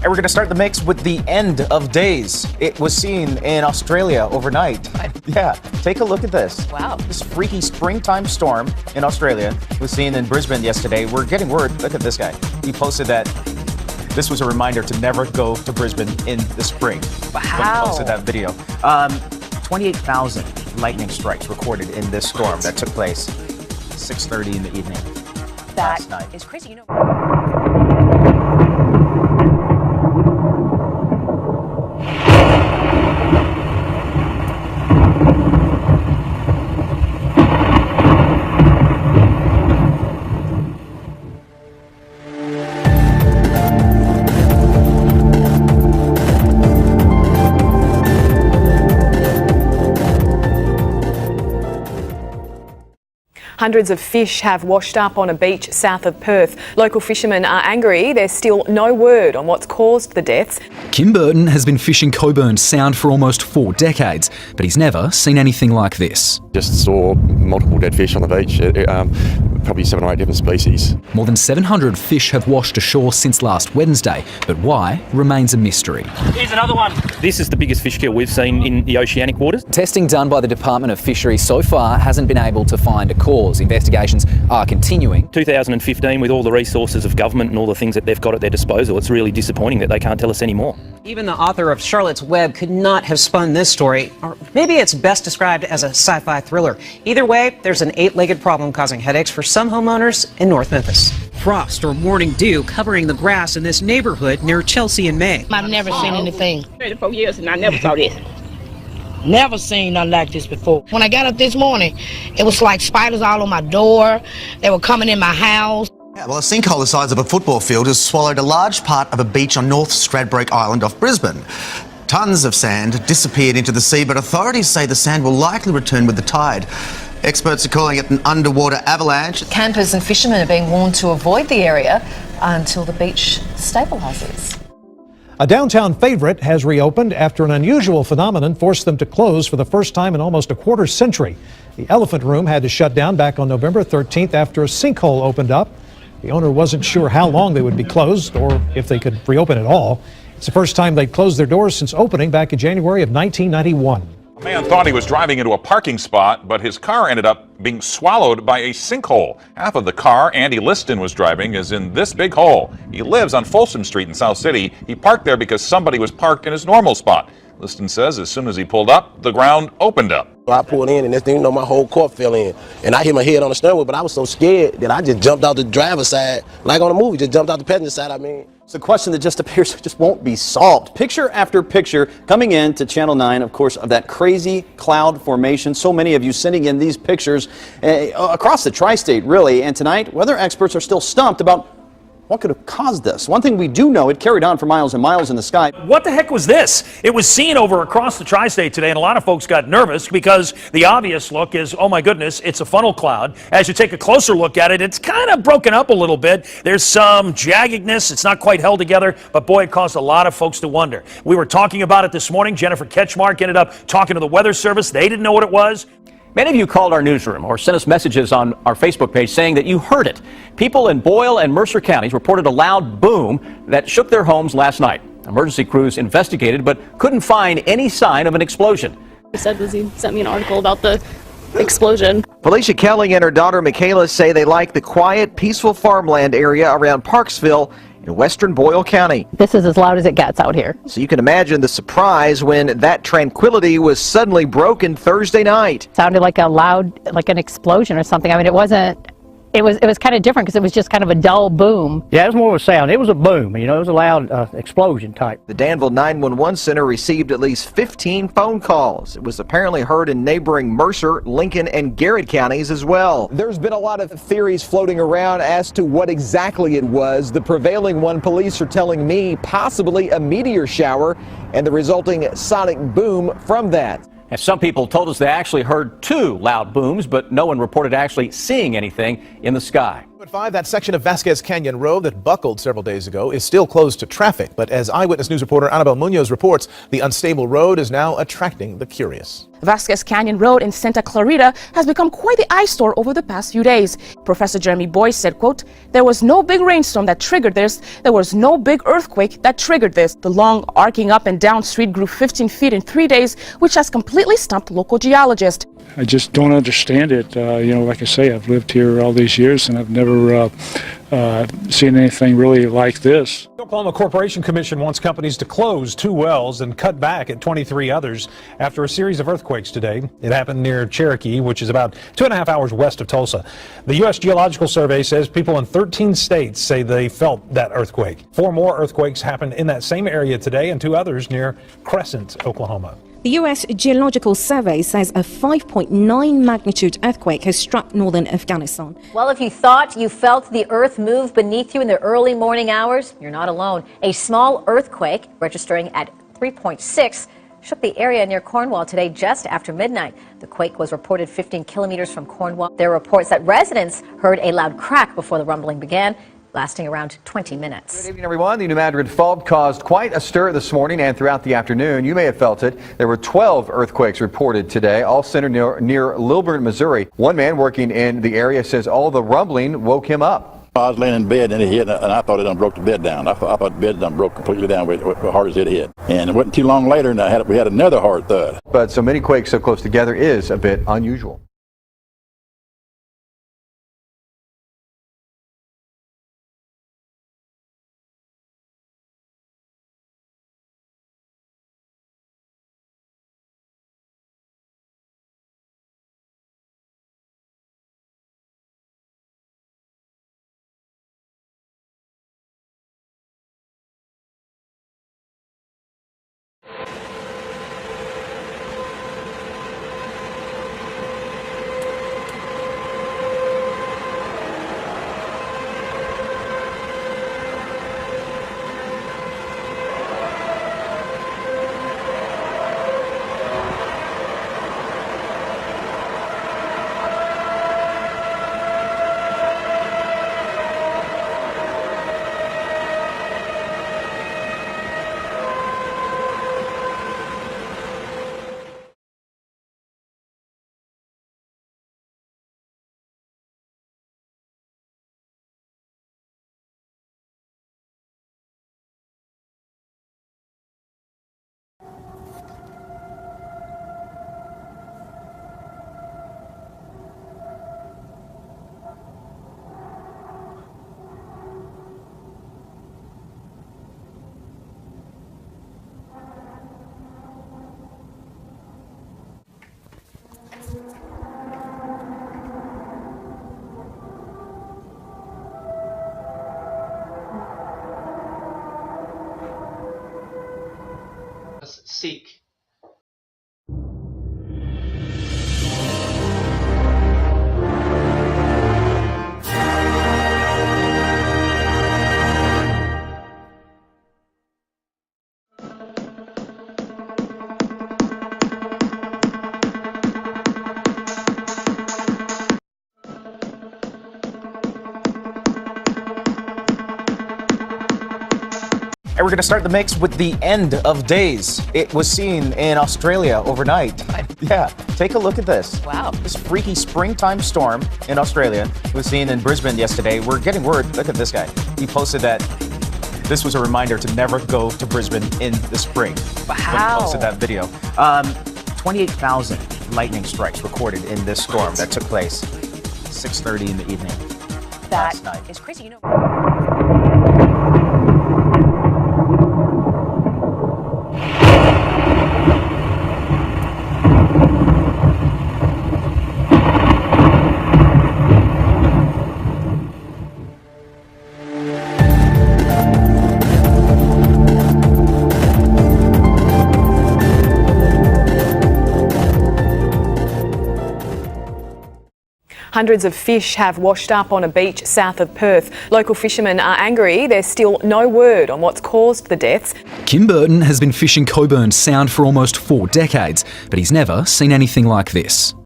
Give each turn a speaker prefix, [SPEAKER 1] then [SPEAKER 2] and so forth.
[SPEAKER 1] And we're going to start the mix with the end of days. It was seen in Australia overnight. Yeah, take a look at this.
[SPEAKER 2] Wow.
[SPEAKER 1] This freaky springtime storm in Australia was seen in Brisbane yesterday. We're getting word. Look at this guy. He posted that this was a reminder to never go to Brisbane in the spring.
[SPEAKER 2] Wow.
[SPEAKER 1] When he posted that video. 28,000 lightning strikes recorded in this storm that took place 6:30 in the evening last night.
[SPEAKER 2] That is crazy. You know. Hundreds of fish have washed up on a beach south of Perth. Local fishermen are angry. There's still no word on what's caused the deaths.
[SPEAKER 3] Kim Burton has been fishing Cockburn Sound for almost 4 decades, but he's never seen anything like this.
[SPEAKER 4] Just saw multiple dead fish on the beach, probably 7 or 8 different species.
[SPEAKER 3] More than 700 fish have washed ashore since last Wednesday, but why remains a mystery.
[SPEAKER 5] Here's another one. This is the biggest fish kill we've seen in the oceanic waters.
[SPEAKER 3] Testing done by the Department of Fisheries so far hasn't been able to find a cause. Investigations are continuing.
[SPEAKER 5] 2015, with all the resources of government and all the things that they've got at their disposal, it's really disappointing that they can't tell us any more.
[SPEAKER 6] Even the author of Charlotte's Web could not have spun this story, or maybe it's best described as a sci-fi thriller. Either way, there's an 8-legged problem causing headaches for some homeowners in North Memphis. Frost or morning dew covering the grass in this neighborhood near Chelsea and May.
[SPEAKER 7] I've never seen anything.
[SPEAKER 8] 34 years and I never saw this.
[SPEAKER 7] Never seen nothing like this before. When I got up this morning, it was like spiders all on my door. They were coming in my house.
[SPEAKER 9] Yeah, well, a sinkhole the size of a football field has swallowed a large part of a beach on North Stradbroke Island off Brisbane. Tons of sand disappeared into the sea, but authorities say the sand will likely return with the tide. Experts are calling it an underwater avalanche.
[SPEAKER 2] Campers and fishermen are being warned to avoid the area until the beach stabilises.
[SPEAKER 10] A downtown favourite has reopened after an unusual phenomenon forced them to close for the first time in almost a quarter century. The Elephant Room had to shut down back on November 13th after a sinkhole opened up. The owner wasn't sure how long they would be closed or if they could reopen at all. It's the first time they'd closed their doors since opening back in January of 1991.
[SPEAKER 11] A man thought he was driving into a parking spot, but his car ended up being swallowed by a sinkhole. Half of the car Andy Liston was driving is in this big hole. He lives on Folsom Street in South City. He parked there because somebody was parked in his normal spot. Liston says as soon as he pulled up, the ground opened up.
[SPEAKER 12] I pulled in and this thing, my whole car fell in. And I hit my head on the steering wheel, but I was so scared that I just jumped out the driver's side, like on a movie, just jumped out the passenger side,
[SPEAKER 13] It's a question that just appears just won't be solved. Picture after picture coming in to Channel 9, of course, of that crazy cloud formation. So many of you sending in these pictures across the tri-state, really. And tonight, weather experts are still stumped about what could have caused this. One thing we do know, it carried on for miles and miles in the sky.
[SPEAKER 5] What the heck was this? It was seen over across the tri-state today, and a lot of folks got nervous because the obvious look is, oh my goodness, it's a funnel cloud. As you take a closer look at it, it's kind of broken up a little bit. There's some jaggedness. It's not quite held together, but boy, it caused a lot of folks to wonder. We were talking about it this morning. Jennifer Ketchmark ended up talking to the Weather Service. They didn't know what it was.
[SPEAKER 14] Many of you called our newsroom or sent us messages on our Facebook page saying that you heard it. People in Boyle and Mercer counties reported a loud boom that shook their homes last night. Emergency crews investigated but couldn't find any sign of an explosion.
[SPEAKER 15] He said was he sent me an article about the explosion.
[SPEAKER 16] Felicia Kelly and her daughter Michaela say they like the quiet, peaceful farmland area around Parksville in western Boyle County.
[SPEAKER 17] This is as loud as it gets out here.
[SPEAKER 16] So you can imagine the surprise when that tranquility was suddenly broken Thursday night.
[SPEAKER 17] Sounded like a loud, like an explosion or something. I mean, it wasn't. It was kind of different because it was just kind of a dull boom.
[SPEAKER 18] Yeah, it was more of a sound. It was a boom, it was a loud explosion type.
[SPEAKER 16] The Danville 911 Center received at least 15 phone calls. It was apparently heard in neighboring Mercer, Lincoln, and Garrett counties as well.
[SPEAKER 19] There's been a lot of theories floating around as to what exactly it was. The prevailing one, police are telling me, possibly a meteor shower and the resulting sonic boom from that.
[SPEAKER 14] And some people told us they actually heard 2 loud booms, but no one reported actually seeing anything in the sky.
[SPEAKER 20] At 5, that section of Vasquez Canyon Road that buckled several days ago is still closed to traffic. But as Eyewitness News reporter Annabelle Munoz reports, the unstable road is now attracting the curious.
[SPEAKER 21] Vasquez Canyon Road in Santa Clarita has become quite the eyesore over the past few days. Professor Jeremy Boyce said, quote, "There was no big rainstorm that triggered this. There was no big earthquake that triggered this. The long arcing up and down street grew 15 feet in 3 days, which has completely stumped local geologists."
[SPEAKER 22] I just don't understand it. Like I say, I've lived here all these years and I've never seen anything really like this.
[SPEAKER 10] The Oklahoma Corporation Commission wants companies to close 2 wells and cut back at 23 others after a series of earthquakes today. It happened near Cherokee, which is about 2.5 hours west of Tulsa. The U.S. Geological Survey says people in 13 states say they felt that earthquake. 4 more earthquakes happened in that same area today and 2 others near Crescent, Oklahoma.
[SPEAKER 23] The U.S. Geological Survey says a 5.9 magnitude earthquake has struck northern Afghanistan.
[SPEAKER 24] Well, if you thought you felt the earth move beneath you in the early morning hours, you're not alone. A small earthquake, registering at 3.6, shook the area near Cornwall today just after midnight. The quake was reported 15 kilometers from Cornwall. There are reports that residents heard a loud crack before the rumbling began, lasting around 20 minutes.
[SPEAKER 16] Good evening, everyone. The New Madrid fault caused quite a stir this morning and throughout the afternoon. You may have felt it. There were 12 earthquakes reported today, all centered near Lilburn, Missouri. One man working in the area says all the rumbling woke him up.
[SPEAKER 25] I was laying in bed and it hit, and I thought it done broke the bed down. I thought the bed done broke completely down with hard as it hit. And it wasn't too long later, and we had another hard thud.
[SPEAKER 16] But so many quakes so close together is a bit unusual.
[SPEAKER 26] Seek.
[SPEAKER 1] And we're going to start the mix with the end of days. It was seen in Australia overnight. Yeah, take a look at this.
[SPEAKER 2] Wow.
[SPEAKER 1] This freaky springtime storm in Australia was seen in Brisbane yesterday. We're getting word. Look at this guy. He posted that this was a reminder to never go to Brisbane in the spring.
[SPEAKER 2] Wow.
[SPEAKER 1] When he posted that video. 28,000 lightning strikes recorded in this storm that took place 6:30 in the evening last night.
[SPEAKER 2] It's crazy, you know. Hundreds of fish have washed up on a beach south of Perth. Local fishermen are angry. There's still no word on what's caused the deaths.
[SPEAKER 3] Kim Burton has been fishing Cockburn Sound for almost 4 decades, but he's never seen anything like this.